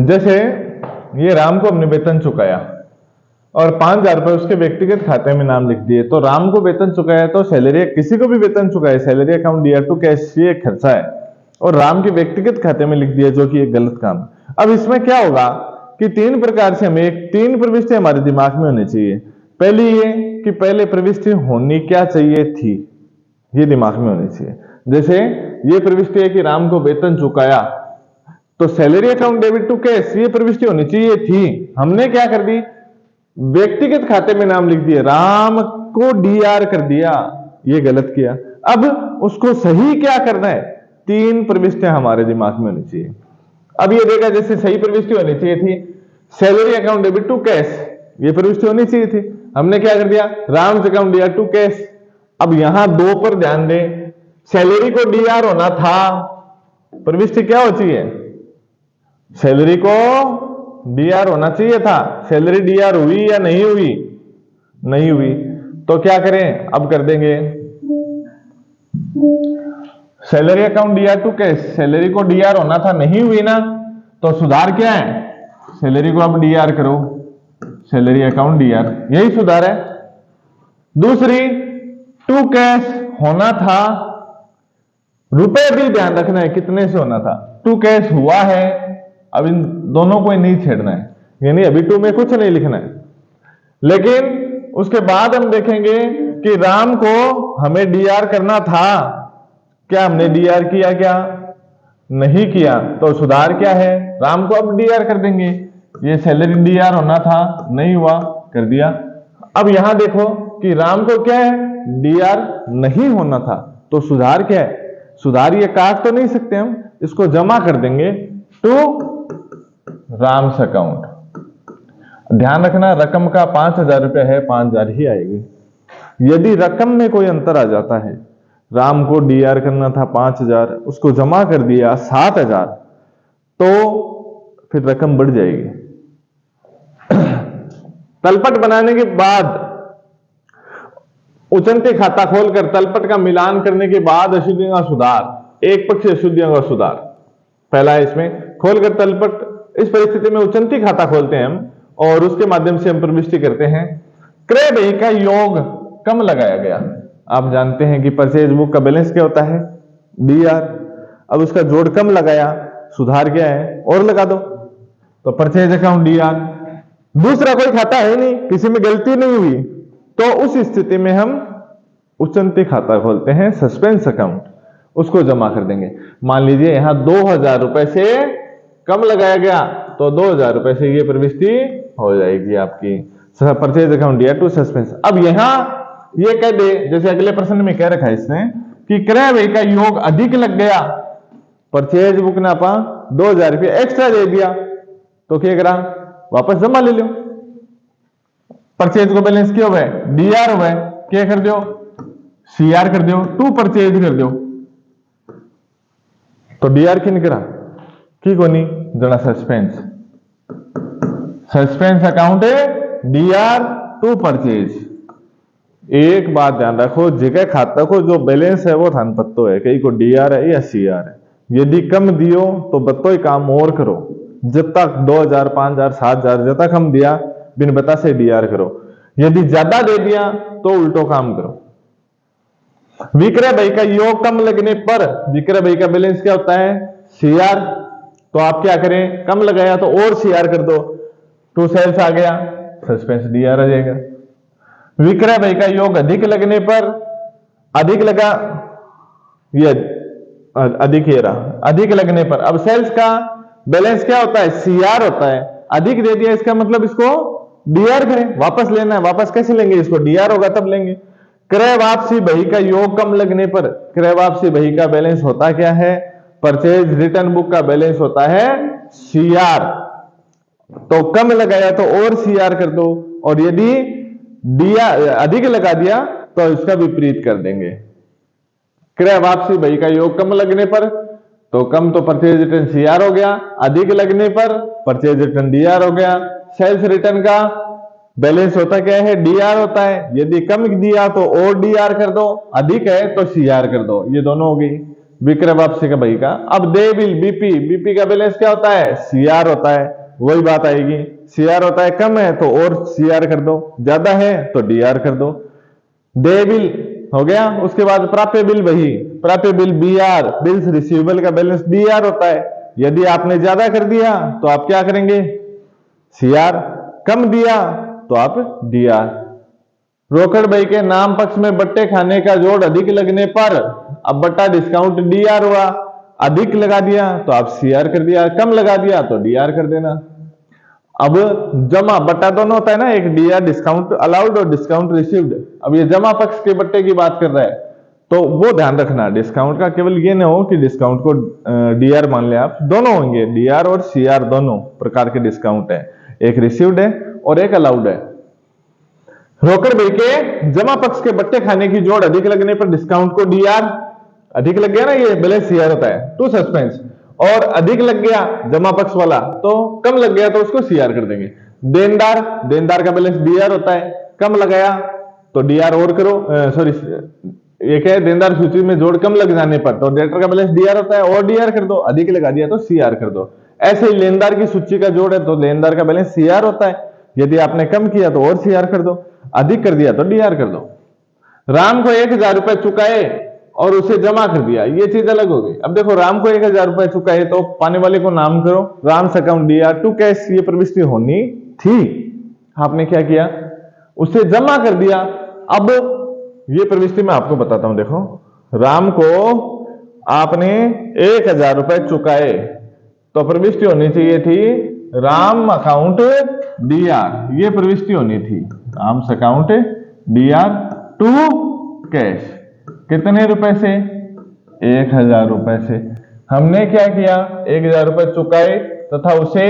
जैसे ये राम को हमने वेतन चुकाया और 5,000 रुपए उसके व्यक्तिगत खाते में नाम लिख दिए, तो राम को वेतन चुकाया तो सैलरी, किसी को भी वेतन चुकाए, सैलरी अकाउंट दिया टू कैश, ये खर्चा है, और राम के व्यक्तिगत खाते में लिख दिया, जो कि एक गलत काम। अब इसमें क्या होगा कि तीन प्रकार से हमें तीन प्रविष्टि हमारे दिमाग में होनी चाहिए। पहली ये कि पहले प्रविष्टि होनी क्या चाहिए थी, ये दिमाग में होनी चाहिए। जैसे ये प्रविष्टि है कि राम को वेतन चुकाया, तो salary account debit to cash, ये प्रविष्टि होनी चाहिए थी। हमने क्या कर दी, व्यक्तिगत खाते में नाम लिख दिया, राम को डीआर कर दिया, ये गलत किया। अब उसको सही क्या करना है, तीन प्रविष्टियां हमारे दिमाग में होनी चाहिए। अब ये देखा, जैसे सही प्रविष्टि होनी चाहिए थी salary account debit to cash, ये प्रविष्टि होनी चाहिए थी, हमने क्या कर दिया, Ram account DR to cash. अब यहां दो पर ध्यान दें, सैलरी को डीआर होना था, प्रविष्टि क्या हो चाहिए, सैलरी को डीआर होना चाहिए था। सैलरी डीआर हुई या नहीं हुई, नहीं हुई, तो क्या करें, अब कर देंगे salary account DR to cash, salary को डीआर होना था, नहीं हुई ना, तो सुधार क्या है, सैलरी को अब डीआर करो, सैलरी अकाउंट डीआर, यही सुधार है। दूसरी, टू कैश होना था, रुपए भी ध्यान रखना है कितने से होना था, टू कैश हुआ है, अब इन दोनों को नहीं छेड़ना है, यानी अभी टू में कुछ नहीं लिखना है। लेकिन उसके बाद हम देखेंगे कि राम को हमें डीआर करना था, क्या हमने डीआर किया, क्या नहीं किया, तो सुधार क्या है, राम को अब डीआर कर देंगे, ये सैलरी डीआर होना था, नहीं हुआ, कर दिया। अब यहां देखो कि राम को क्या है, डीआर नहीं होना था, तो सुधार क्या है, सुधार ये काट तो नहीं सकते हम, इसको जमा कर देंगे टू राम्स अकाउंट। ध्यान रखना, रकम का 5,000 रुपया है, 5,000 ही आएगी। यदि रकम में कोई अंतर आ जाता है, राम को डीआर करना था 5,000, उसको जमा कर दिया 7,000, तो फिर रकम बढ़ जाएगी। तलपट बनाने के बाद उचंते खाता खोलकर तलपट का मिलान करने के बाद अशुद्धियों का सुधार, एक पक्षी अशुद्धियों का सुधार पहला है। इसमें खोलकर तलपट, इस परिस्थिति में उचंती खाता खोलते हैं हम और उसके माध्यम से हम प्रविष्टि करते हैं। क्रय व्यय का योग कम लगाया गया, आप जानते हैं कि परचेज बुक का बैलेंस क्या होता है, डीआर, अब उसका जोड़ कम लगाया, सुधार क्या है, और लगा दो, तो परचेज अकाउंट डीआर। दूसरा कोई खाता है नहीं, किसी में गलती नहीं हुई, तो उस स्थिति में हम उचंती खाता खोलते हैं, सस्पेंस अकाउंट, उसको जमा कर देंगे। मान लीजिए यहां 2,000 रुपए से कम लगाया गया, तो 2,000 रुपए से ये प्रविष्टि हो जाएगी आपकी, purchase account DR to suspense. अब यहां ये कह दे, जैसे अगले प्रश्न में कह रखा है इसने कि क्रय व्यय का योग अधिक लग गया, परचेज बुक ने आपा 2,000 रुपये एक्स्ट्रा दे दिया, तो क्या करा, वापस जमा ले लो, परचेज को बैलेंस क्या हुआ है, डीआर हुआ है, क्या कर दो, सीआर कर दो, टू परचेज कर दो, तो डीआर किन करा की कोनी जना सस्पेंस, सस्पेंस अकाउंट है डीआर टू परचेज। एक बात ध्यान रखो, जगह खाता को जो बैलेंस है वो थान पत्तो है, कहीं को डीआर है या सीआर है, यदि कम दियो तो बत्तो ही काम और करो, जब तक 2,000 5,000 7,000 जब तक हम दिया बिन बता से डीआर करो, यदि ज्यादा दे दिया तो उल्टो काम करो। विक्रय व्यय का योग कम लगने पर विक्रय व्यय का बैलेंस क्या होता है, सीआर, तो आप क्या करें, कम लगाया तो और सीआर कर दो, टू सेल्स आ गया, सस्पेंस डीआर आ जाएगा। विक्रय व्यय का योग अधिक लगने पर, अधिक लगा, ये अधिक ही रहा, अधिक लगने पर, अब सेल्स का बैलेंस क्या होता है, सीआर होता है, अधिक दे दिया, इसका मतलब इसको डीआर करें, वापस लेना है, वापस कैसे लेंगे, इसको डीआर होगा तब लेंगे। क्रय वापसी बही का योग कम लगने पर, क्रय वापसी बही का बैलेंस होता क्या है, परचेज रिटर्न बुक का बैलेंस होता है सीआर, तो कम लगाया तो और सीआर कर दो, और यदि डीआर अधिक लगा दिया तो इसका विपरीत कर देंगे। क्रय वापसी बही का योग कम लगने पर, तो कम तो परचेज रिटर्न सीआर हो गया, अधिक लगने पर परचेज रिटर्न डीआर हो गया। सेल्स रिटर्न का बैलेंस होता क्या है, डीआर होता है, यदि कम दिया तो और डीआर कर दो, अधिक है तो सीआर कर दो, ये दोनों हो गई। विक्रय वापसी का बही का। अब दे बिल बीपी, बीपी का बैलेंस क्या होता है, सीआर होता है, वही बात आएगी। सीआर होता है कम है तो और सीआर कर दो, ज्यादा है तो डीआर कर दो। दे बिल हो गया। उसके बाद प्राप्य बिल बही, प्राप्य बिल बीआर, बिल्स रिसीवेबल का बैलेंस डीआर होता है। यदि आपने ज्यादा कर दिया तो आप क्या करेंगे, सीआर, कम दिया तो आप डीआर। रोकड़ बही के नाम पक्ष में बट्टे खाने का जोड़ अधिक लगने पर, अब बट्टा डिस्काउंट डीआर हुआ, अधिक लगा दिया तो आप सीआर कर दिया, कम लगा दिया तो डीआर कर देना। अब जमा बट्टा दोनों होता है ना, एक डीआर डिस्काउंट अलाउड और डिस्काउंट रिसीव्ड। अब ये जमा पक्ष के बट्टे की बात कर रहा है तो वो ध्यान रखना, डिस्काउंट का केवल ये ना हो कि डिस्काउंट को डीआर मान ले आप, दोनों होंगे, डीआर और सीआर दोनों प्रकार के डिस्काउंट है, एक रिसीव्ड है और एक अलाउड है। रोकड़ बही के जमा पक्ष के बट्टे खाने की जोड़ अधिक लगने पर डिस्काउंट को डीआर, अधिक लग गया ना ये बैलेंस सीआर होता है, टू सस्पेंस, और अधिक लग गया जमा पक्ष वाला तो कम लग गया तो उसको सीआर कर देंगे। देनदार, देनदार का बैलेंस डीआर होता है, कम लगाया तो डीआर और करो, सॉरी एक है देनदार सूची में जोड़ कम लग जाने पर तो डेटर का बैलेंस डीआर होता है और डीआर कर दो, अधिक लगा दिया तो सीआर कर दो। ऐसे ही लेनदार की सूची का जोड़ है तो लेनदार का बैलेंस सीआर होता है, यदि आपने कम किया तो और सीआर कर दो, अधिक कर दिया तो डीआर कर दो। राम को 1000 रुपए चुकाए और उसे जमा कर दिया, ये चीज अलग हो गई। अब देखो राम को 1000 रुपए चुकाए तो पाने वाले को नाम करो Ram's account DR to cash, ये प्रविष्टि होनी थी, आपने क्या किया, उसे जमा कर दिया। अब ये प्रविष्टि मैं आपको बताता हूं, देखो राम को आपने 1000 रुपए चुकाए तो प्रविष्टि होनी चाहिए थी राम अकाउंट डीआर, ये प्रविष्टि होनी थी Ram's account DR to cash. कितने रुपए से, 1000 रुपए से। हमने क्या किया, 1000 रुपए चुकाए तथा उसे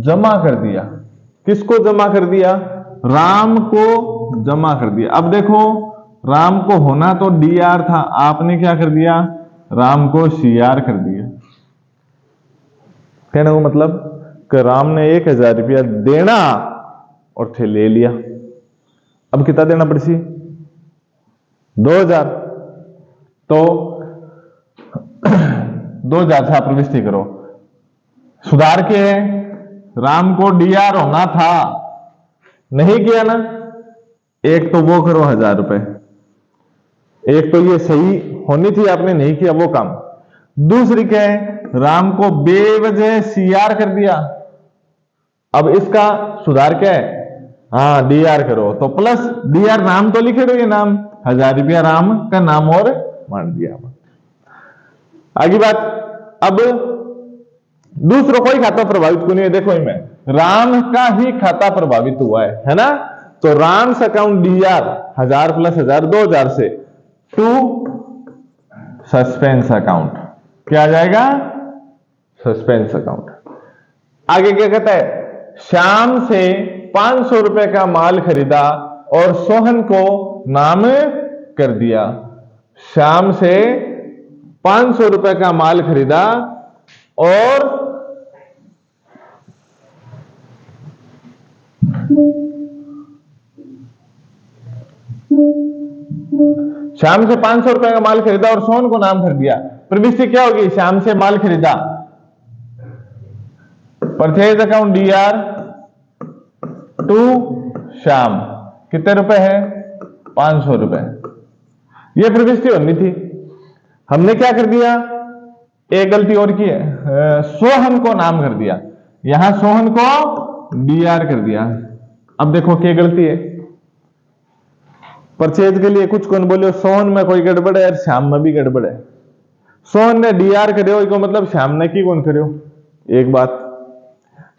जमा कर दिया। किसको जमा कर दिया, राम को जमा कर दिया। अब देखो राम को होना तो डीआर था, आपने क्या कर दिया, राम को सीआर कर दिया। कहने को मतलब कि राम ने 1000 रुपया देना और थे ले लिया। अब कितना देना पड़सी, 2000, तो 2000 से आप प्रविष्टि करो। सुधार के राम को डीआर होना था, नहीं किया ना, एक तो वो करो 1000 रुपए, एक तो ये सही होनी थी आपने नहीं किया वो काम। दूसरी क्या है, राम को बेवजह सीआर कर दिया। अब इसका सुधार क्या है, हाँ डीआर करो, तो प्लस डीआर नाम तो लिखे दो, ये नाम 1000 रुपया राम का नाम और मान दिया। आगे बात, अब दूसरों कोई खाता प्रभावित क्यों नहीं है, देखो इनमें राम का ही खाता प्रभावित हुआ है ना, तो राम्स अकाउंट डीआर 1000 प्लस 1000 2000 से टू सस्पेंस अकाउंट, क्या आ जाएगा, सस्पेंस अकाउंट। आगे क्या कहता है, श्याम से 500 रुपए का माल खरीदा और सोहन को नाम कर दिया। श्याम से 500 रुपए का माल खरीदा और श्याम से 500 रुपए का माल खरीदा और सोहन को नाम कर दिया। प्रविष्टि क्या होगी, श्याम से माल खरीदा, purchase account DR to Shyam, कितने रुपए है, 500 रुपए, यह प्रविष्टि होनी थी। हमने क्या कर दिया, एक गलती और की है, सोहन को नाम कर दिया, यहां सोहन को डीआर कर दिया। अब देखो क्या गलती है, परचेज के लिए कुछ कौन बोले, सोहन में कोई गड़बड़ है और श्याम में भी गड़बड़ है। सोहन ने डीआर करो इसको मतलब श्याम ने की कौन करो, एक बात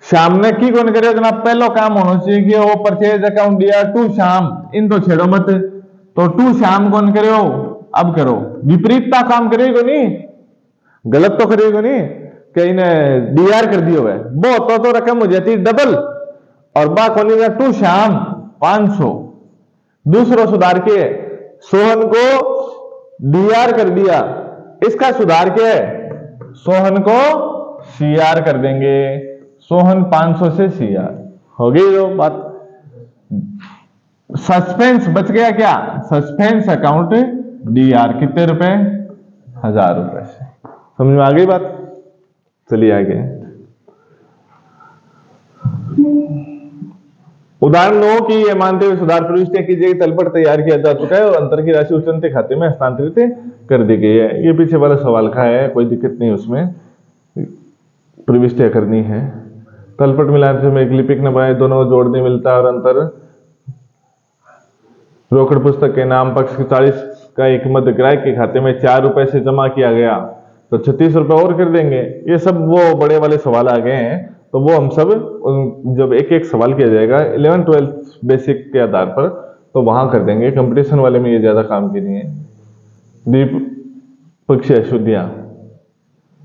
श्याम ने की कौन करो जनाब, पहला काम होना चाहिए कि वो purchase account DR to Shyam, इन तो छेड़ो मत, तो टू श्याम कौन करो, अब करो, विपरीतता काम करेगा नहीं, गलत तो करेगा नहीं, कहीं ने डीआर कर दियो है वो तो रकम हो जाती डबल, और बा कौन टू श्याम 500। दूसरा सुधार के सोहन को डीआर कर दिया, इसका सुधार क्या है, सोहन को सीआर कर देंगे, सोहन 500 से सीआर हो गई जो बात। सस्पेंस बच गया क्या, सस्पेंस अकाउंट डीआर कितने रुपए, 1000 रुपए से। समझ में आ गई बात? चलिए आगे। उदाहरण 9 की ये मानते हुए सुधार प्रविष्टियां कीजिए कि तलपट तैयार किया जा चुका है और अंतर की राशि उच्चते खाते में हस्तांतरित कर दी गई है। ये पीछे वाला सवाल का है, कोई दिक्कत नहीं, उसमें प्रविष्टियां करनी है। तलपट मिलाने से एक लिपिक न बनाए, दोनों को जोड़ने मिलता है और अंतर रोकड़ पुस्तक के नाम पक्ष के 40 का एक मध्य ग्राहक के खाते में 4 रुपए से जमा किया गया तो 36 रुपए और कर देंगे। ये सब वो बड़े वाले सवाल आ गए हैं, तो वो हम सब जब एक एक सवाल किया जाएगा 11-12 बेसिक के आधार पर तो वहां कर देंगे। कंपटीशन वाले में ये ज्यादा काम की नहीं है। द्विपक्षीय अशुद्धियां,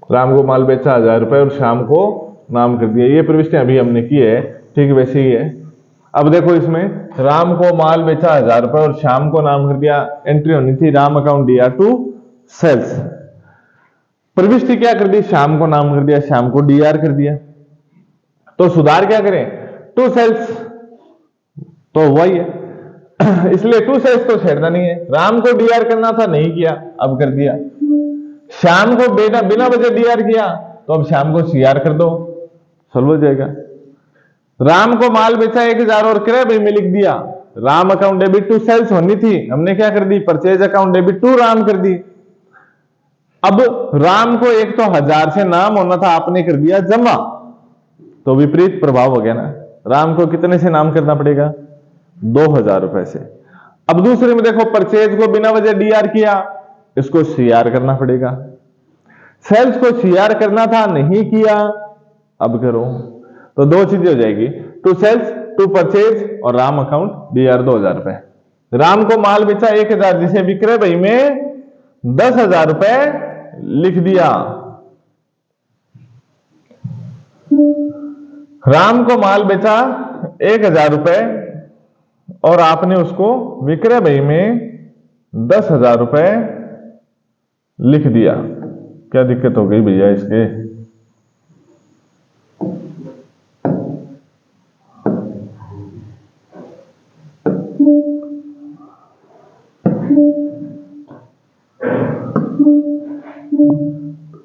राम को माल बेचा 1000 रुपए और शाम को नाम कर दिया। ये प्रविष्टियां अभी हमने की है, ठीक वैसे ही है। अब देखो इसमें राम को माल बेचा 1000 रुपए और शाम को नाम कर दिया। एंट्री होनी थी Ram account DR to sales. प्रविष्टि क्या कर दी, शाम को नाम कर दिया, शाम को DR कर दिया। तो सुधार क्या करें, टू सेल्स, तो वही है इसलिए टू सेल्स तो छेड़ना नहीं है। राम को DR करना था, नहीं किया, अब कर दिया। शाम को बिना वजह DR किया तो अब शाम को CR कर दो, सॉल्व हो जाएगा। राम को माल बेचा 1000 और क्रय भाई में लिख दिया। Ram account debit to sales होनी थी, हमने क्या कर दी, purchase account debit to Ram कर दी। अब राम को एक तो 1000 से नाम होना था, आपने कर दिया जमा, तो विपरीत प्रभाव हो गया ना। राम को कितने से नाम करना पड़ेगा, 2000 रुपए से। अब दूसरे में देखो परचेज को बिना वजह DR किया, इसको CR करना पड़ेगा। सेल्स को CR करना था, नहीं किया, अब करो, तो दो चीजें हो जाएगी, टू सेल्स, टू परचेज और राम अकाउंट DR 2000 रुपए। राम को माल बेचा 1000 जिसे विक्रय भाई में 10,000 रुपए लिख दिया। राम को माल बेचा 1000 रुपए और आपने उसको विक्रय भाई में 10,000 रुपए लिख दिया। क्या दिक्कत हो गई भैया इसके?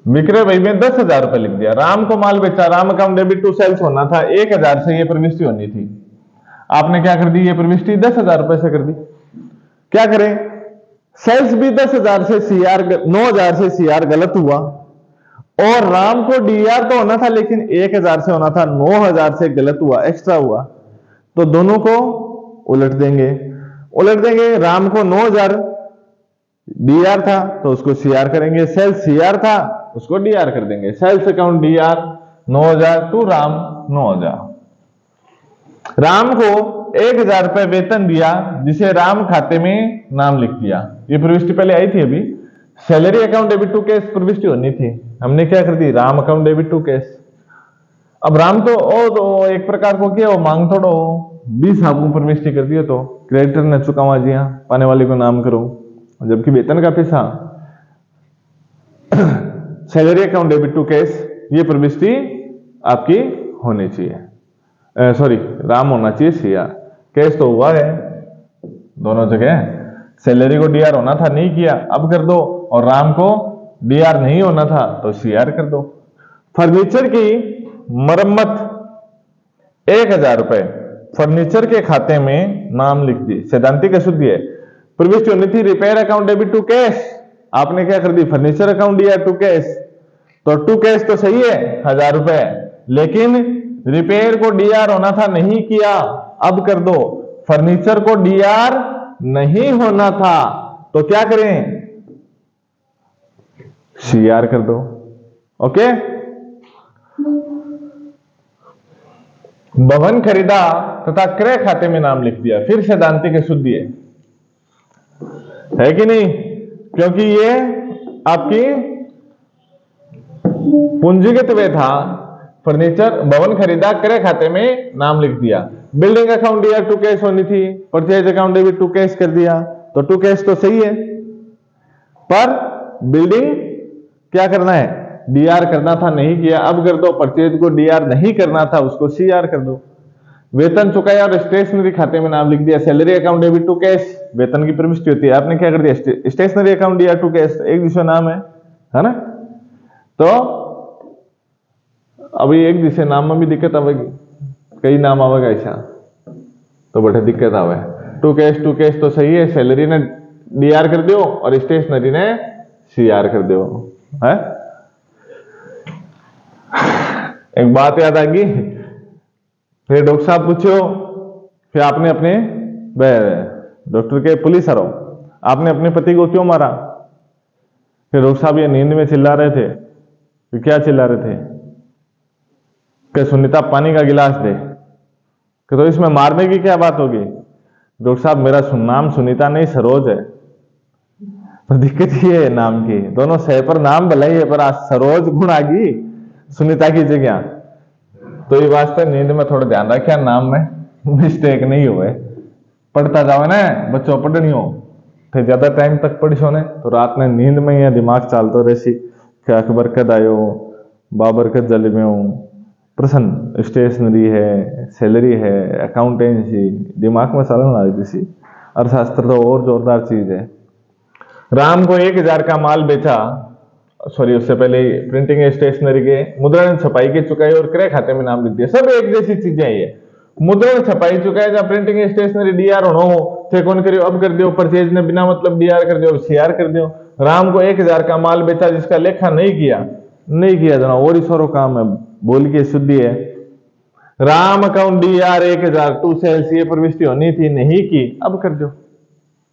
विक्रय भाई में 10,000 रुपए लिख दिया। राम को माल बेचा, Ram account debit to sales होना था 1000 से, ये प्रविष्टि होनी थी। आपने क्या कर दी, ये प्रविष्टि 10,000 रुपए से कर दी। क्या करें, सेल्स भी 10,000 से CR 9,000 से CR गलत हुआ और राम को DR तो होना था लेकिन 1000 से होना था, 9,000 से गलत हुआ, एक्स्ट्रा हुआ, तो दोनों को उलट देंगे। राम को 9,000 DR था तो उसको CR करेंगे, सेल्स CR था उसको DR कर देंगे। Sales account DR 9,000 to Ram 9,000। Ram को 1000 रुपए वेतन दिया जिसे राम खाते में नाम लिख दिया। ये प्रविष्टि पहले आई थी अभी। Salary account debit to cash प्रविष्टि होनी थी, हमने क्या कर दी, Ram account debit to cash. अब राम तो एक प्रकार को किया, वो मांग थोड़ो 20 आपको प्रविष्टि कर दिया, तो क्रेडिटर ने चुकावा दिया, पाने वाले को नाम करो, जबकि वेतन का पैसा। Salary account debit to cash, ये प्रविष्टि आपकी होनी चाहिए, सॉरी राम होना चाहिए CR। कैश तो हुआ है दोनों जगह। सैलरी को DR होना था, नहीं किया, अब कर दो, और राम को DR नहीं होना था तो CR कर दो। फर्नीचर की मरम्मत 1000 रुपए फर्नीचर के खाते में नाम लिख दी, सैद्धांतिक अशुद्धि है। प्रविष्टि होनी थी repair account debit to cash, आपने क्या कर दी, furniture account DR to cash. तो टू कैश तो सही है 1000 रुपए, लेकिन रिपेयर को DR होना था, नहीं किया, अब कर दो। फर्नीचर को DR नहीं होना था तो क्या करें, CR कर दो। ओके, भवन खरीदा तथा क्रय खाते में नाम लिख दिया, फिर सैद्धांतिक अशुद्धि है कि नहीं, क्योंकि ये आपकी पूंजीगत व्यय था। फर्नीचर भवन खरीदा, क्रय खाते में नाम लिख दिया। Building account DR to cash होनी थी, purchase account debit to cash कर दिया, तो टू कैश तो सही है, पर बिल्डिंग क्या करना है, DR करना था, नहीं किया, अब कर दो। परचेज को DR नहीं करना था, उसको CR कर दो। वेतन चुकाया और स्टेशनरी खाते में नाम लिख दिया। Salary account debit to cash, वेतन की प्रविष्टि होती है, आपने क्या कर दिया, stationery account DR to cash, एक दूसरा नाम है ना। तो अभी एक जिसे नाम में भी दिक्कत आवेगी, कई नाम आवेगा ऐसा, तो बड़े दिक्कत आवे। टू कैश तो सही है, सैलरी ने डीआर कर दो और स्टेशनरी ने सीआर कर दो है। एक बात याद आ गई, फिर डॉक्टर साहब पूछो, फिर आपने अपने डॉक्टर के पुलिस हरो, आपने अपने पति को क्यों मारा? फिर डॉक्टर साहब ये नींद में चिल्ला रहे थे। फिर क्या चिल्ला रहे थे कि सुनीता पानी का गिलास दे, कि तो इसमें मारने की क्या बात होगी? डॉक्टर साहब मेरा नाम सुनीता नहीं सरोज है। तो दिक्कत ये है नाम की, दोनों सह पर नाम भले ही है, पर आज सरोज गुण आ गई सुनीता की जगह। तो ये वास्ते नींद में थोड़ा ध्यान रखिए, नाम में मिस्टेक नहीं हुए। पढ़ता जाओ ना बच्चों, पढ़नी हो फिर ज्यादा टाइम तक पढ़ियो ने तो रात में नींद में ही दिमाग चालतो रहसी कि अकबर कद आयो, बाबर कद जल में हूं, प्रसन्न स्टेशनरी है, सैलरी है, अकाउंटेंसी, दिमाग में चलन लग जैसी। अर्थशास्त्र तो और जोरदार चीज है। राम को 1000 का माल बेचा, सॉरी उससे पहले प्रिंटिंग स्टेशनरी के मुद्रण छपाई के चुकाई और क्रय खाते में नाम लिख दिया। सब एक जैसी चीजें है। मुद्रण छपाई चुकाई जब प्रिंटिंग स्टेशनरी डीआर हो थे कौन करियो, अब कर दियो। परचेज ने बिना मतलब डीआर कर दियो, सीआर कर दियो। राम को 1000 का माल बेचा जिसका लेखा नहीं किया जना, और ही सारो काम है, बोल के शुद्धि है। Ram account DR 1000 to sales ये प्रविष्टि होनी थी, नहीं की, अब कर दो,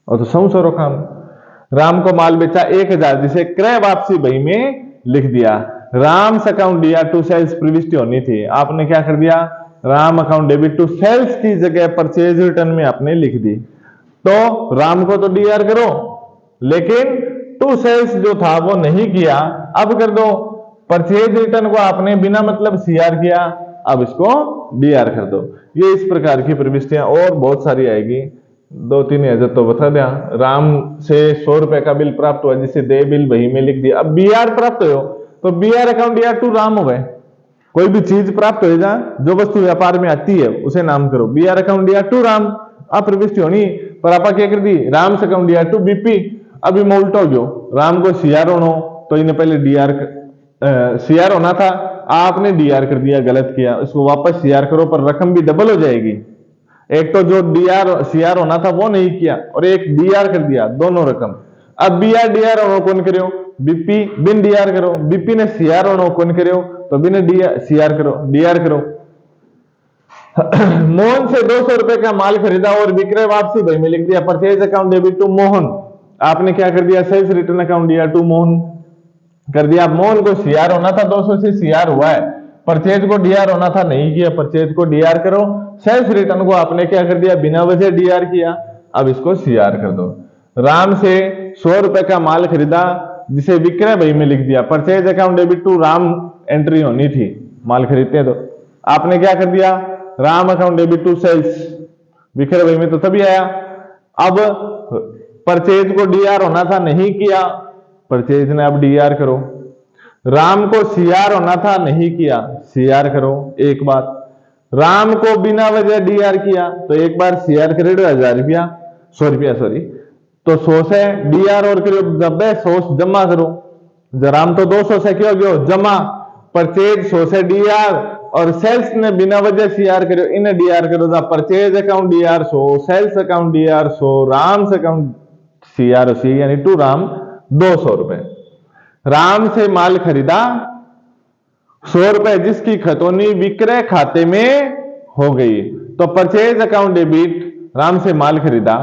और तो सौ सारो काम। राम को माल बेचा 1000 जिसे क्रय वापसी बही में लिख दिया। Ram account DR to sales प्रविष्टि होनी थी, आपने क्या कर दिया, Ram account debit to sales की जगह परचेज रिटर्न में आपने लिख दी। तो राम को तो डीआर करो, लेकिन टू सेल्स जो था वो नहीं किया, अब कर दो। परचेज रिटर्न को आपने बिना मतलब सीआर किया, अब इसको डीआर कर दो। ये इस प्रकार की प्रविष्टियां और बहुत सारी आएगी, 2-3 हज़ार तो बता दिया। राम से 100 रुपए का बिल प्राप्त हुआ जिसे दे बिल वही में लिख दिया। अब बीआर प्राप्त हो तो BR account DR to Ram हो गए। कोई भी चीज प्राप्त हो जा, जो वस्तु व्यापार में आती है उसे नाम करो। BR account DR to Ram, अब प्रविष्टि होनी, पर आपा क्या कर दी, राम से अकाउंट डीआर टू बीपी। अभी मैं उल्टा हो गयो, राम को सीआर होना तो इन्हें पहले डीआर सीआर होना था, आपने डीआर कर दिया, गलत किया, इसको वापस सीआर करो, पर रकम भी डबल हो जाएगी। एक तो जो डीआर सीआर होना था वो नहीं किया, और एक डीआर कर दिया, दोनों रकम। अब बीआर डीआर होना कौन करो, बीपी बिन डीआर करो, बीपी ने सीआर होना कौन करो, तो बिन डीआर सीआर करो, डीआर करो। मोहन से 200 रुपए का माल खरीदा और विक्रय वापसी भाई में लिख दिया। Purchase account debit to Mohan, आपने क्या कर दिया, sales return account DR to Mohan कर दिया। मोहन को सीआर होना था, 200 से सीआर हुआ है, परचेज को डीआर होना था, नहीं किया, परचेज को डीआर करो। सेल्स रिटर्न को आपने क्या कर दिया, बिना वजह डीआर किया, अब इसको सीआर कर दो। राम से 100 रुपए का माल खरीदा जिसे विक्रय बही में लिख दिया। Purchase account debit to Ram entry होनी थी, माल खरीदते हैं तो आपने क्या कर दिया, Ram account debit to sales, विक्रय बही में तो तभी आया। अब परचेज को डीआर होना था, नहीं किया, परचेज ने अब डीआर करो। राम को सीआर होना था, नहीं किया, सीआर करो। एक बात, राम को बिना वजह डीआर किया तो एक बार सीआर करे 1000 रुपया, 100 रुपया सॉरी, तो 100 से डीआर और करो, जब 100 जमा करो। राम तो 200 से क्यों गयो जमा, परचेज 100 से डीआर और सेल्स ने बिना वजह सीआर करो, इन्हें डीआर करो। Purchase account DR 100, sales account DR 100, Ram से अकाउंट सीआर सी यानी टू राम 200 रुपए। राम से माल खरीदा 100 रुपए जिसकी खतौनी विक्रय खाते में हो गई, तो परचेज अकाउंट डेबिट राम से माल खरीदा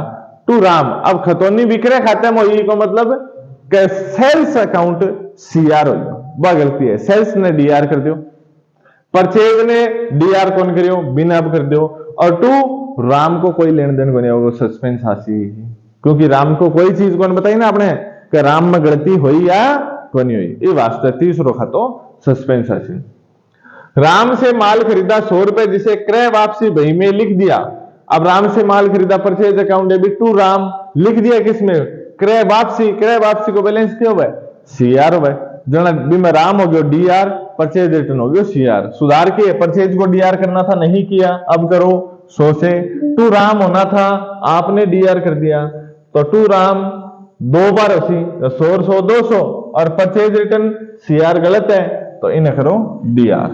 टू राम, अब खतौनी विक्रय खाते में हुई को मतलब सेल्स अकाउंट सीआर हो गया, वह गलती है, सेल्स ने डीआर कर दियो, परचेज ने डीआर कौन करियो, बिना अब कर दियो, और टू राम को कोई लेन देन को नहीं होगा, सस्पेंस हासी, क्योंकि राम को कोई चीज कौन बताई ना आपने कि राम में गलती हुई या को नहीं हुई, ये वास्तव तीसरो खातो सस्पेंस हासी। राम से माल खरीदा 100 रुपए जिसे क्रय वापसी बही में लिख दिया। अब राम से माल खरीदा, purchase account debit to Ram, लिख दिया किसमें, क्रय वापसी, क्रय वापसी को बैलेंस क्या हुआ, सीआर हुआ, जना बीमा राम हो गयो डीआर, परचेज रिटर्न हो गयो सीआर। सुधार के परचेज को डीआर करना था, नहीं किया, अब करो। 100 से टू राम होना था, आपने डीआर कर दिया, तो टू राम 2 बार 80, 100 100 200, और परचेज रिटर्न CR गलत है तो इन्हें करो DR।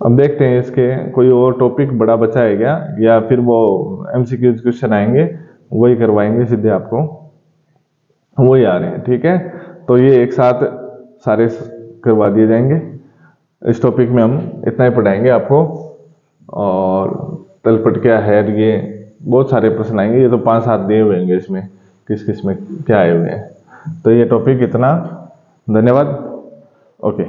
अब देखते हैं इसके कोई और टॉपिक बड़ा बचा है क्या, या फिर वो MCQ क्वेश्चन आएंगे वही करवाएंगे सीधे आपको, वही आ रहे हैं। ठीक है, तो ये एक साथ सारे करवा दिए जाएंगे। इस टॉपिक में हम इतना ही पढ़ाएंगे आपको, और तलपट क्या है, ये बहुत सारे प्रश्न आएंगे। ये तो 5-7 दिए हुए हैं इसमें, किस किस में क्या आए हुए हैं। तो ये टॉपिक इतना, धन्यवाद। ओके।